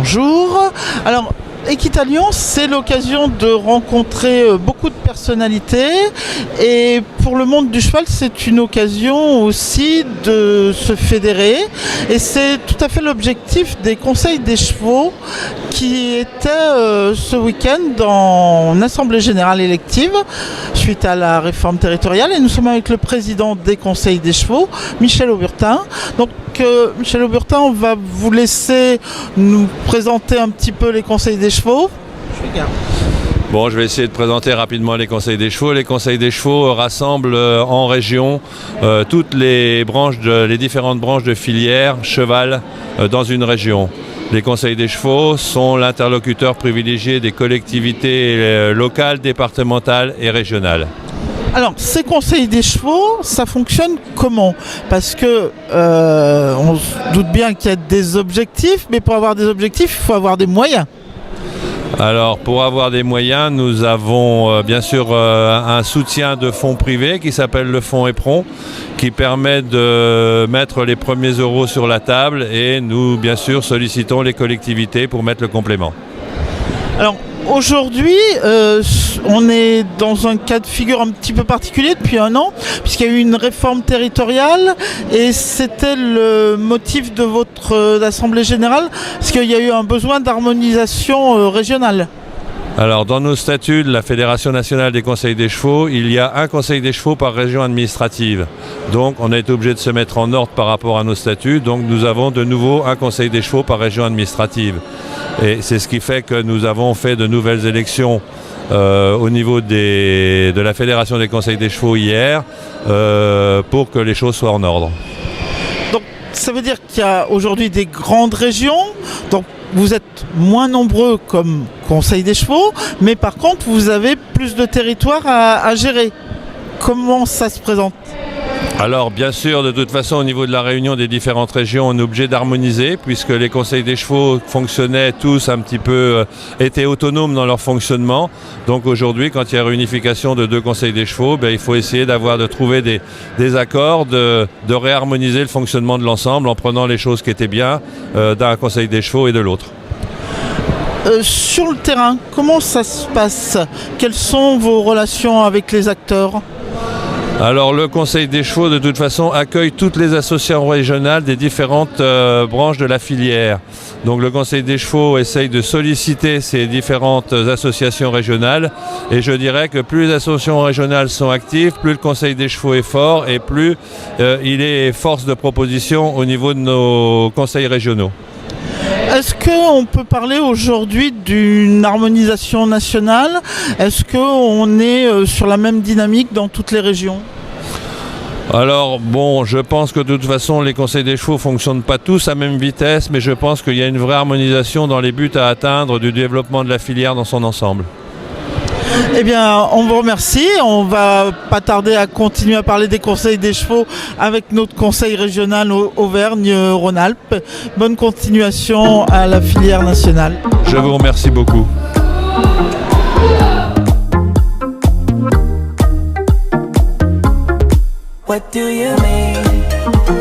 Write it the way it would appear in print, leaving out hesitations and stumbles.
Bonjour. Alors, Equitalion, c'est l'occasion de rencontrer beaucoup de personnalités et pour le monde du cheval, c'est une occasion aussi de se fédérer et c'est tout à fait l'objectif des conseils des chevaux qui étaient ce week-end en assemblée générale élective suite à la réforme territoriale et nous sommes avec le président des conseils des chevaux, Michel Auburtin. Donc Michel Auburtin, on va vous laisser nous présenter un petit peu les conseils des chevaux. Bon, je vais essayer de présenter rapidement les conseils des chevaux. Les conseils des chevaux rassemblent en région toutes les différentes branches de filière cheval dans une région. Les conseils des chevaux sont l'interlocuteur privilégié des collectivités locales, départementales et régionales. Alors, ces conseils des chevaux, ça fonctionne comment? Parce que on se doute bien qu'il y a des objectifs, mais pour avoir des objectifs, il faut avoir des moyens. Alors, pour avoir des moyens, nous avons bien sûr un soutien de fonds privés qui s'appelle le fonds Éperon, qui permet de mettre les premiers euros sur la table et nous, bien sûr, sollicitons les collectivités pour mettre le complément. Alors, aujourd'hui, on est dans un cas de figure un petit peu particulier depuis un an, puisqu'il y a eu une réforme territoriale et c'était le motif de votre assemblée générale, parce qu'il y a eu un besoin d'harmonisation régionale. Alors, dans nos statuts de la Fédération nationale des conseils des chevaux, il y a un conseil des chevaux par région administrative. Donc, on a été obligé de se mettre en ordre par rapport à nos statuts. Donc, nous avons de nouveau un conseil des chevaux par région administrative. Et c'est ce qui fait que nous avons fait de nouvelles élections au niveau de la Fédération des conseils des chevaux hier pour que les choses soient en ordre. Donc, ça veut dire qu'il y a aujourd'hui des grandes régions. Donc, vous êtes moins nombreux comme conseil des chevaux, mais par contre, vous avez plus de territoire à gérer. Comment ça se présente ? Alors bien sûr, de toute façon, au niveau de la réunion des différentes régions, on est obligé d'harmoniser puisque les conseils des chevaux fonctionnaient tous un petit peu, étaient autonomes dans leur fonctionnement. Donc aujourd'hui, quand il y a réunification de deux conseils des chevaux, il faut essayer de trouver des accords, de réharmoniser le fonctionnement de l'ensemble en prenant les choses qui étaient bien d'un conseil des chevaux et de l'autre. Sur le terrain, comment ça se passe? Quelles sont vos relations avec les acteurs? Alors le Conseil des chevaux de toute façon accueille toutes les associations régionales des différentes branches de la filière. Donc le Conseil des chevaux essaye de solliciter ces différentes associations régionales et je dirais que plus les associations régionales sont actives, plus le Conseil des chevaux est fort et plus il est force de proposition au niveau de nos conseils régionaux. Est-ce qu'on peut parler aujourd'hui d'une harmonisation nationale? Est-ce qu'on est sur la même dynamique dans toutes les régions? Alors bon, je pense que de toute façon les conseils des chevaux ne fonctionnent pas tous à même vitesse, mais je pense qu'il y a une vraie harmonisation dans les buts à atteindre du développement de la filière dans son ensemble. Eh bien, on vous remercie. On va pas tarder à continuer à parler des conseils des chevaux avec notre conseil régional Auvergne-Rhône-Alpes. Bonne continuation à la filière nationale. Je vous remercie beaucoup. What do you mean?